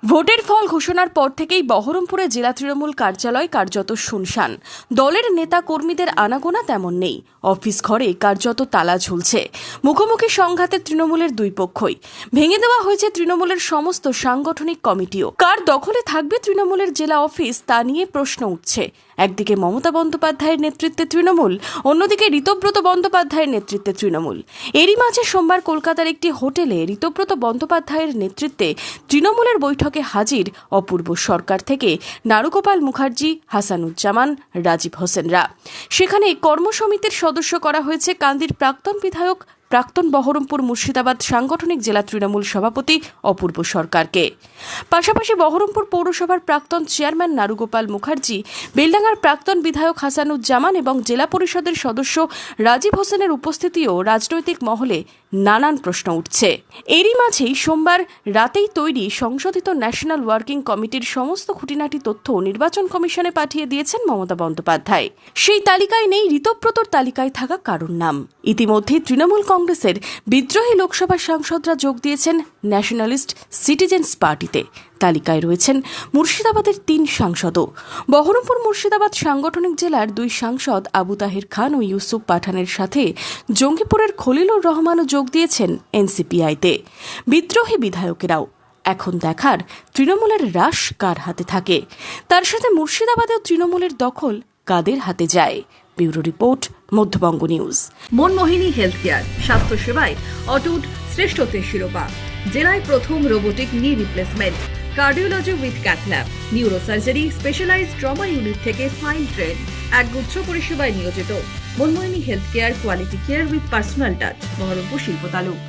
ভোটের ফল ঘোষণার পর থেকেই বহরমপুরে জেলা তৃণমূল কার্যালয় কার্যত শুনশান। দলের নেতা কর্মীদের আনাগোনা তেমন নেই। অফিস ঘরে কার্যত তালা ঝুলছে। মুখোমুখি সংঘাতে তৃণমূলের দুই পক্ষই। ভেঙে দেওয়া হয়েছে তৃণমূলের সমস্ত সাংগঠনিক কমিটিও। কার দখলে থাকবে তৃণমূলের জেলা অফিস তা নিয়ে প্রশ্ন উঠছে। একদিকে মমতা বন্দ্যোপাধ্যায়ের নেতৃত্বে তৃণমূল, অন্যদিকে ঋতব্রত বন্দ্যোপাধ্যায়ের নেতৃত্বে তৃণমূল। এরই মাঝে সোমবার কলকাতার একটি হোটেলে ঋতব্রত বন্দ্যোপাধ্যায়ের নেতৃত্বে তৃণমূলের বৈঠকে হাজির অপূর্ব সরকার থেকে নারুগোপাল মুখার্জি, হাসানুজ্জামান, রাজীব হোসেনরা। সেখানে কর্মসমিতির সদস্য করা হয়েছে কান্দির প্রাক্তন বিধায়ক, প্রাক্তন বহরমপুর মুর্শিদাবাদ সাংগঠনিক জেলা তৃণমূল সভাপতি অপূর্ব সরকারকে। পাশাপাশি বহরমপুর পৌরসভার প্রাক্তন চেয়ারম্যান নারুগোপাল মুখার্জি, বেলডাঙ্গার প্রাক্তন বিধায়ক হাসানুজ্জামান এবং জেলা পরিষদের সদস্য রাজীব হোসেনের উপস্থিতিও রাজনৈতিক মহলে নানান প্রশ্ন উঠছে। এরই মাঝেই সোমবার রাতেই তৈরি সংশোধিত ন্যাশনাল ওয়ার্কিং কমিটির সমস্ত খুঁটিনাটি তথ্য নির্বাচন কমিশনে পাঠিয়ে দিয়েছেন মমতা বন্দ্যোপাধ্যায়। সেই তালিকায় নেই ঋতব্রতর তালিকায় থাকা কারোর নাম। ইতিমধ্যে তৃণমূল কংগ্রেসের বিদ্রোহী লোকসভা সাংসদরা যোগ দিয়েছেন ন্যাশনালিস্ট সিটিজেন্স পার্টিতে। তালিকায় রয়েছেন মুর্শিদাবাদের 3 সাংসদও। বহরমপুর মুর্শিদাবাদ সাংগঠনিক জেলার 2 সাংসদ আবু তাহের খান ও ইউসুফ পাঠানের সাথে জঙ্গিপুরের খলিলুর রহমানও যোগ দিয়েছেন এনসিপিআইতে। বিদ্রোহী বিধায়কেরাও। এখন দেখার তৃণমূলের রাশ কার হাতে থাকে। তার সাথে মুর্শিদাবাদেও তৃণমূলের দখল কাদের হাতে যায়। Bureau report, Madhyabanga news. Manmohini health care, স্বাস্থ্য সেবায় অটুট শ্রেষ্ঠত্বের শিরোপা। জেলায় প্রথম robotic knee replacement, cardiology with cath lab, neurosurgery, specialised trauma unit থেকে স্মাইল ট্রেন, একগুচ্ছ পরিষেবায় নিয়োজিত। Manmohini health care, quality care with personal touch, Baharampur শিল্প তালুক।